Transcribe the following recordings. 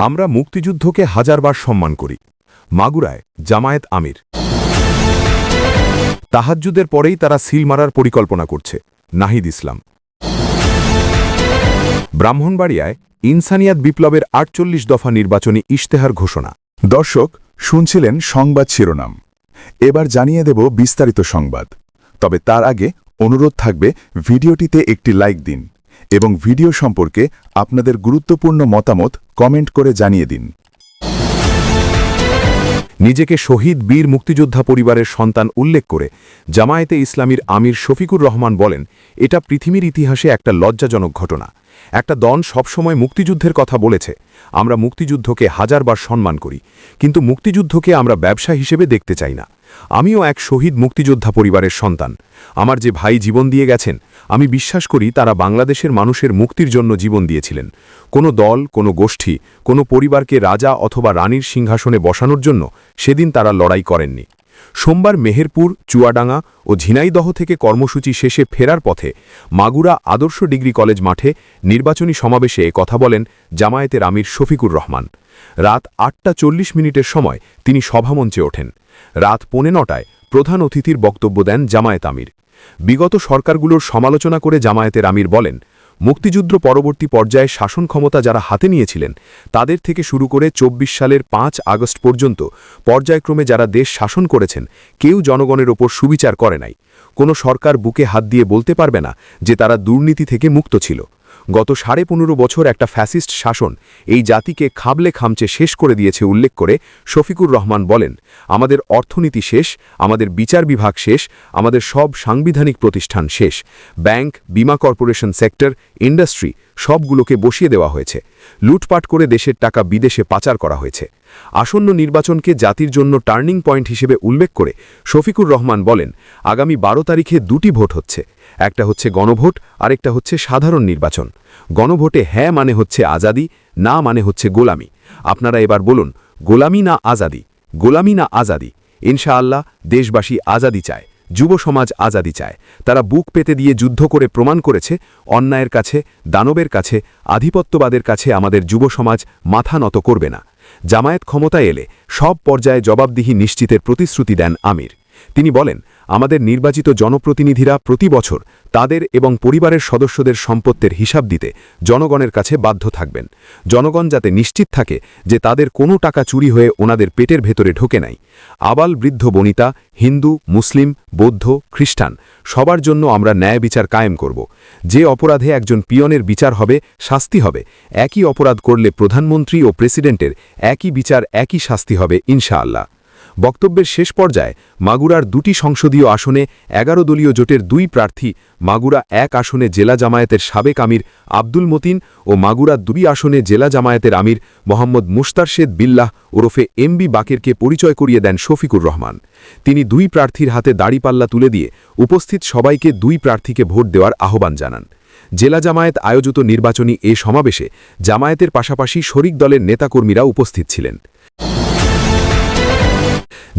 আমরা মুক্তিযুদ্ধকে হাজারবার সম্মান করি। মাগুরায় জামায়াত আমির। তাহাজ্জুদের পরেই তারা সিল মারার পরিকল্পনা করছে। নাহিদ ইসলাম। ব্রাহ্মণবাড়িয়ায় ইনসানিয়াত বিপ্লবের ৪৮ দফা নির্বাচনী ইশতেহার ঘোষণা। দর্শক, শুনছিলেন সংবাদ শিরোনাম। এবার জানিয়ে দেব বিস্তারিত সংবাদ। তবে তার আগে অনুরোধ থাকবে ভিডিওটিতে একটি লাইক দিন এবং ভিডিও সম্পর্কে আপনাদের গুরুত্বপূর্ণ মতামত কমেন্ট করে জানিয়ে দিন। নিজেকে শহীদ বীর মুক্তিযোদ্ধা পরিবারের সন্তান উল্লেখ করে জামায়াতে ইসলামীর আমির শফিকুর রহমান বলেন, এটা পৃথিবীর ইতিহাসে একটা লজ্জাজনক ঘটনা। একটা দল সবসময় মুক্তিযুদ্ধের কথা বলেছে। আমরা মুক্তিযুদ্ধকে হাজারবার সম্মান করি, কিন্তু মুক্তিযুদ্ধকে আমরা ব্যবসা হিসেবে দেখতে চাই না। আমিও এক শহীদ মুক্তিযোদ্ধা পরিবারের সন্তান। আমার যে ভাই জীবন দিয়ে গেছেন, আমি বিশ্বাস করি তারা বাংলাদেশের মানুষের মুক্তির জন্য জীবন দিয়েছিলেন। কোনো দল, কোনো গোষ্ঠী, কোনো পরিবারকে রাজা অথবা রানীর সিংহাসনে বসানোর জন্য সেদিন তারা লড়াই করেননি। সোমবার মেহেরপুর, চুয়াডাঙ্গা ও ঝিনাইদহ থেকে কর্মসূচি শেষে ফেরার পথে মাগুরা আদর্শ ডিগ্রি কলেজ মাঠে নির্বাচনী সমাবেশে কথা বলেন জামায়াতের আমির শফিকুর রহমান। রাত ৮টা ৪০ সময় তিনি সভামঞ্চে ওঠেন। রাত ৯:৩০ প্রধান অতিথির বক্তব্য দেন জামায়াত আমির। বিগত সরকারগুলোর সমালোচনা করে জামায়াতের আমির বলেন, মুক্তিযুদ্ধ পরবর্তী পর্যায়ে শাসন ক্ষমতা যারা হাতে নিয়েছিলেন তাদের থেকে শুরু করে ২৪ সালের ৫ আগস্ট পর্যন্ত পর্যায়ক্রমে যারা দেশ শাসন করেছেন, কেউ জনগণের ওপর সুবিচার করে নাই। কোনো সরকার বুকে হাত দিয়ে বলতে পারবে না যে তারা দুর্নীতি থেকে মুক্ত ছিল। গত ১৫.৫ বছর একটা ফ্যাসিস্ট শাসন এই জাতিকে খাবলে খামচে শেষ করে দিয়েছে উল্লেখ করে শফিকুর রহমান বলেন, আমাদের অর্থনীতি শেষ, আমাদের বিচার বিভাগ শেষ, আমাদের সব সাংবিধানিক প্রতিষ্ঠান শেষ। ব্যাংক, বিমা কর্পোরেশন সেক্টর, ইন্ডাস্ট্রি সবগুলোকে বসিয়ে দেওয়া হয়েছে। লুটপাট করে দেশের টাকা বিদেশে পাচার করা হয়েছে। আসন্ন নির্বাচনকে জাতির জন্য টার্নিং পয়েন্ট হিসেবে উল্লেখ করে শফিকুর রহমান বলেন, আগামী ১২ তারিখে দুটি ভোট হচ্ছে। একটা হচ্ছে গণভোট, আরেকটা হচ্ছে সাধারণ নির্বাচন। গণভোটে হ্যাঁ মানে হচ্ছে আজাদি, না মানে হচ্ছে গোলামি। আপনারা এবার বলুন, গোলামি না আজাদি? গোলামি না আজাদি? ইনশাআল্লাহ দেশবাসী আজাদি চায়, যুব সমাজ আজাদি চায়। তারা বুক পেতে দিয়ে যুদ্ধ করে প্রমাণ করেছে, অন্যায়ের কাছে, দানবের কাছে, আধিপত্যবাদের কাছে আমাদের যুব সমাজ মাথা নত করবে না। জামায়াত ক্ষমতায় এলে সব পর্যায়ে জবাবদিহি নিশ্চিতের প্রতিশ্রুতি দেন আমির। তিনি বলেন, আমাদের নির্বাচিত জনপ্রতিনিধিরা প্রতি বছর তাদের এবং পরিবারের সদস্যদের সম্পত্তির হিসাব দিতে জনগণের কাছে বাধ্য থাকবেন। জনগণ যাতে নিশ্চিত থাকে যে তাদের কোনো টাকা চুরি হয়ে ওনাদের পেটের ভেতরে ঢোকে নাই। আবাল বৃদ্ধ বনিতা, হিন্দু, মুসলিম, বৌদ্ধ, খ্রিস্টান সবার জন্য আমরা ন্যায় বিচার কায়েম করব। যে অপরাধে একজন পিয়নের বিচার হবে, শাস্তি হবে, একই অপরাধ করলে প্রধানমন্ত্রী ও প্রেসিডেন্টের একই বিচার, একই শাস্তি হবে ইনশাআল্লাহ। বক্তব্যের শেষ পর্যায়ে মাগুরার দুটি সংসদীয় আসনে ১১ দলীয় জোটের ২ প্রার্থী, মাগুরা ১ আসনে জেলা জামায়াতের সাবেক আমির আব্দুল মতিন ও মাগুরা ২ আসনে জেলা জামায়াতের আমির মোহাম্মদ মুস্তারশেদ বিল্লাহ ওরফে এমবি বাকেরকে পরিচয় করিয়ে দেন শফিকুর রহমান। তিনি ২ প্রার্থীর হাতে দাড়িপাল্লা তুলে দিয়ে উপস্থিত সবাইকে ২ প্রার্থীকে ভোট দেওয়ার আহ্বান জানান। জেলা জামায়াত আয়োজিত নির্বাচনী এ সমাবেশে জামায়াতের পাশাপাশি শরিক দলের নেতাকর্মীরা উপস্থিত ছিলেন।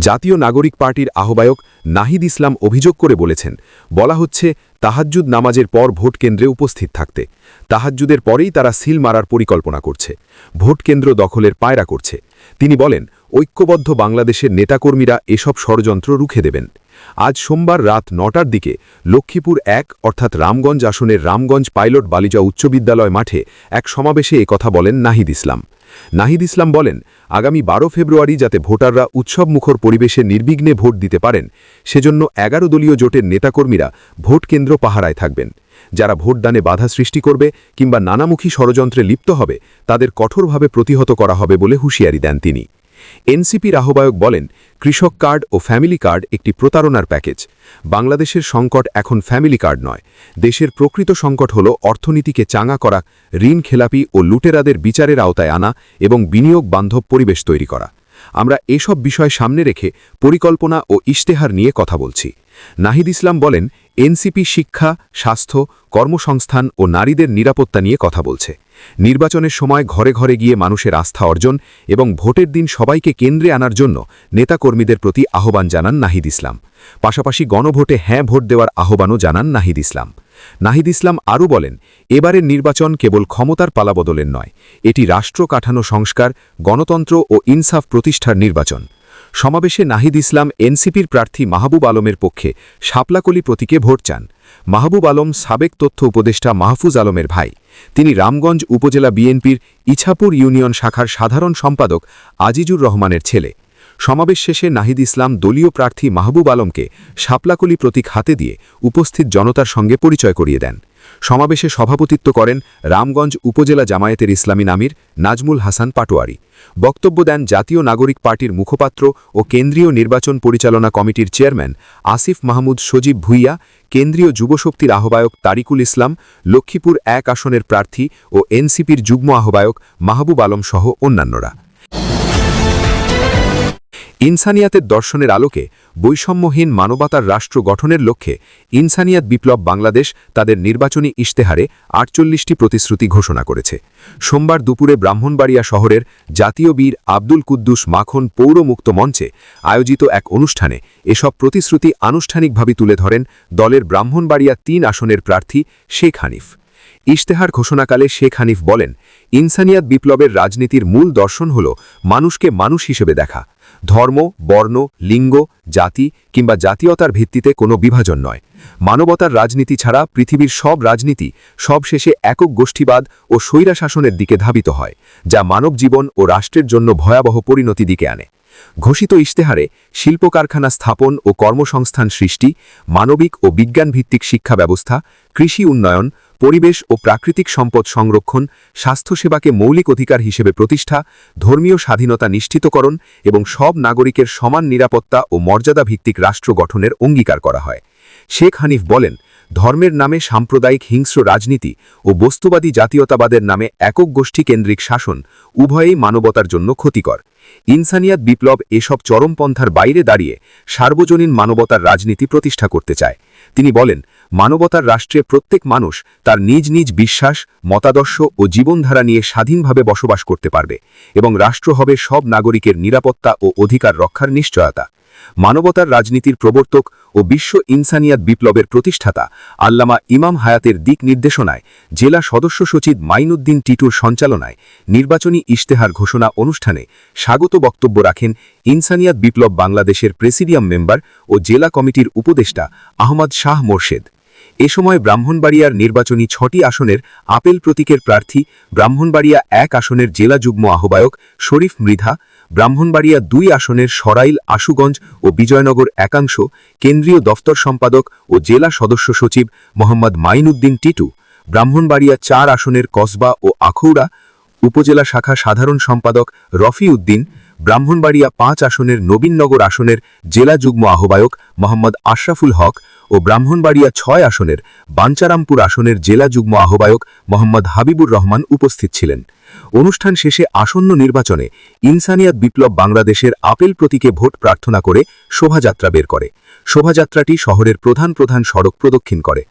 জাতীয় নাগরিক পার্টির আহ্বায়ক নাহিদ ইসলাম অভিযোগ করে বলেছেন, বলা হচ্ছে তাহাজ্জুদ নামাজের পর ভোট কেন্দ্রে উপস্থিত থাকতে। তাহাজ্জুদের পরেই তারা সিল মারার পরিকল্পনা করছে, ভোট কেন্দ্র দখলের পায়রা করছে। তিনি বলেন, ঐক্যবদ্ধ বাংলাদেশের নেতাকর্মীরা এসব ষড়যন্ত্র রুখে দেবেন। আজ সোমবার রাত ৯টার দিকে লক্ষ্মীপুর ১ অর্থাৎ রামগঞ্জ আসনের রামগঞ্জ পাইলট বালিকা উচ্চ বিদ্যালয় মাঠে এক সমাবেশে একথা বলেন নাহিদ ইসলাম। নাহিদ ইসলাম বলেন, আগামী ১২ ফেব্রুয়ারি যাতে ভোটাররা উৎসবমুখর পরিবেশে নির্বিঘ্নে ভোট দিতে পারেন, সেজন্য ১১ দলীয় জোটের নেতাকর্মীরা ভোট কেন্দ্র পাহারায় থাকবেন। যারা ভোটদানে বাধা সৃষ্টি করবে কিংবা নানামুখী ষড়যন্ত্রে লিপ্ত হবে, তাদের কঠোরভাবে প্রতিহত করা হবে বলে হুঁশিয়ারি দেন তিনি। এনসিপির আহ্বায়ক বলেন, কৃষক কার্ড ও ফ্যামিলি কার্ড একটি প্রতারণার প্যাকেজ। বাংলাদেশের সংকট এখন ফ্যামিলি কার্ড নয়। দেশের প্রকৃত সংকট হল অর্থনীতিকে চাঙা করা, ঋণ খেলাপি ও লুটেরাদের বিচারের আওতায় আনা এবং বিনিয়োগ বান্ধব পরিবেশ তৈরি করা। আমরা এসব বিষয় সামনে রেখে পরিকল্পনা ও ইশতেহার নিয়ে কথা বলছি। নাহিদ ইসলাম বলেন, এনসিপি শিক্ষা, স্বাস্থ্য, কর্মসংস্থান ও নারীদের নিরাপত্তা নিয়ে কথা বলছে। নির্বাচনের সময় ঘরে ঘরে গিয়ে মানুষের আস্থা অর্জন এবং ভোটের দিন সবাইকে কেন্দ্রে আনার জন্য নেতাকর্মীদের প্রতি আহ্বান জানান নাহিদ ইসলাম। পাশাপাশি গণভোটে হ্যাঁ ভোট দেওয়ার আহ্বানও জানান নাহিদ ইসলাম। নাহিদ ইসলাম আরও বলেন, এবারের নির্বাচন কেবল ক্ষমতার পালাবদলের নয়, এটি রাষ্ট্র কাঠানো সংস্কার, গণতন্ত্র ও ইনসাফ প্রতিষ্ঠার নির্বাচন। সমাবেশে নাহিদ ইসলাম এনসিপির প্রার্থী মাহবুব আলমের পক্ষে শাপলাকলি প্রতীকে ভোট চান। মাহবুব আলম সাবেক তথ্য উপদেষ্টা মাহফুজ আলমের ভাই। তিনি রামগঞ্জ উপজেলা বিএনপির ইছাপুর ইউনিয়ন শাখার সাধারণ সম্পাদক আজিজুর রহমানের ছেলে। সমাবেশ শেষে নাহিদ ইসলাম দলীয় প্রার্থী মাহবুব আলমকে শাপলাকলি প্রতীক হাতে দিয়ে উপস্থিত জনতার সঙ্গে পরিচয় করিয়ে দেন। সমাবেশে সভাপতিত্ব করেন রামগঞ্জ উপজেলা জামায়াতের ইসলামী আমির নাজমুল হাসান পাটোয়ারি। বক্তব্য দেন জাতীয় নাগরিক পার্টির মুখপাত্র ও কেন্দ্রীয় নির্বাচন পরিচালনা কমিটির চেয়ারম্যান আসিফ মাহমুদ সজীব ভুইয়া, কেন্দ্রীয় যুবশক্তির আহ্বায়ক তারিকুল ইসলাম, লক্ষ্মীপুর ১ আসনের প্রার্থী ও এনসিপির যুগ্ম আহ্বায়ক মাহবুব আলম সহ অন্যান্যরা। ইনসানিয়াতের দর্শনের আলোকে বৈষম্যহীন মানবতার রাষ্ট্র গঠনের লক্ষ্যে ইনসানিয়াত বিপ্লব বাংলাদেশ তাদের নির্বাচনী ইশতেহারে ৪৮টি প্রতিশ্রুতি ঘোষণা করেছে। সোমবার দুপুরে ব্রাহ্মণবাড়িয়া শহরের জাতীয় বীর আব্দুল কুদ্দুস মাখন পৌর মুক্ত মঞ্চে আয়োজিত এক অনুষ্ঠানে এসব প্রতিশ্রুতি আনুষ্ঠানিকভাবে তুলে ধরেন দলের ব্রাহ্মণবাড়িয়া ৩ আসনের প্রার্থী শেখ হানিফ। ইশতেহার ঘোষণাকালে শেখ হানিফ বলেন, ইনসানিয়াত বিপ্লবের রাজনীতির মূল দর্শন হল মানুষকে মানুষ হিসেবে দেখা। ধর্ম, বর্ণ, লিঙ্গ, জাতি কিংবা জাতীয়তার ভিত্তিতে কোনো বিভাজন নয়। মানবতার রাজনীতি ছাড়া পৃথিবীর সব রাজনীতি সবশেষে একক গোষ্ঠীবাদ ও স্বৈরাশাসনের দিকে ধাবিত হয়, যা মানব জীবন ও রাষ্ট্রের জন্য ভয়াবহ পরিণতি দিকে আনে। ঘোষিত ইশতেহারে শিল্প কারখানা স্থাপন ও কর্মসংস্থান সৃষ্টি, মানবিক ও বিজ্ঞানভিত্তিক শিক্ষা ব্যবস্থা, কৃষি উন্নয়ন, পরিবেশ ও প্রাকৃতিক সম্পদ সংরক্ষণ, স্বাস্থ্যসেবাকে মৌলিক অধিকার হিসেবে প্রতিষ্ঠা, ধর্মীয় স্বাধীনতা নিশ্চিতকরণ এবং সব নাগরিকের সমান নিরাপত্তা ও মর্যাদা ভিত্তিক রাষ্ট্র গঠনের অঙ্গীকার করা হয়। শেখ হানিফ বলেন, ধর্মের নামে সাম্প্রদায়িক হিংস্র রাজনীতি ও বস্তুবাদী জাতীয়তাবাদের নামে একক গোষ্ঠীকেন্দ্রিক শাসন উভয়েই মানবতার জন্য ক্ষতিকর। ইনসানিয়াত বিপ্লব এসব চরমপন্থার বাইরে দাঁড়িয়ে সার্বজনীন মানবতার রাজনীতি প্রতিষ্ঠা করতে চায়। তিনি বলেন, মানবতার রাষ্ট্রে প্রত্যেক মানুষ তার নিজ নিজ বিশ্বাস, মতাদর্শ ও জীবনধারা নিয়ে স্বাধীনভাবে বসবাস করতে পারবে এবং রাষ্ট্র হবে সব নাগরিকের নিরাপত্তা ও অধিকার রক্ষার নিশ্চয়তা। মানবতার রাজনীতির প্রবর্তক ও বিশ্ব ইনসানিয়াত বিপ্লবের প্রতিষ্ঠাতা আল্লামা ইমাম হায়াতের দিক নির্দেশনায় জেলা সদস্য সচিব মাইনুদ্দিন টিটুর সঞ্চালনায় নির্বাচনী ইশতেহার ঘোষণা অনুষ্ঠানে স্বাগত বক্তব্য রাখেন ইনসানিয়াত বিপ্লব বাংলাদেশের প্রেসিডিয়াম মেম্বার ও জেলা কমিটির উপদেষ্টা আহমদ শাহ মোরশেদ। এ সময় ব্রাহ্মণবাড়িয়ার নির্বাচনী ৬টি আসনের আপেল প্রতীকের প্রার্থী, ব্রাহ্মণবাড়িয়া ১ আসনের জেলা যুগ্ম আহ্বায়ক শরীফ মৃধা, ব্রাহ্মণবাড়িয়া ২ আসনের সরাইল, আশুগঞ্জ ও বিজয়নগর একাংশ, কেন্দ্রীয় দফতর সম্পাদক ও জেলা সদস্য সচিব মোহাম্মদ মাইনুদ্দিন টিটু, ব্রাহ্মণবাড়িয়া ৪ আসনের কসবা ও আখৌড়া উপজেলা শাখা সাধারণ সম্পাদক রফি উদ্দিন, ব্রাহ্মণবাড়িয়া ৫ আসনের নবীননগর আসনের জেলা যুগ্ম আহ্বায়ক মোহাম্মদ আশরাফুল হক ও ব্রাহ্মণবাড়িয়া ৬ আসনের বাঞ্চারামপুর আসনের জেলা যুগ্ম আহ্বায়ক মোহাম্মদ হাবিবুর রহমান উপস্থিত ছিলেন। অনুষ্ঠান শেষে আসন্ন নির্বাচনে ইনসানিয়াত বিপ্লব বাংলাদেশের আপেল প্রতীকে ভোট প্রার্থনা করে শোভাযাত্রা বের করে। শোভাযাত্রাটি শহরের প্রধান প্রধান সড়ক প্রদক্ষিণ করে।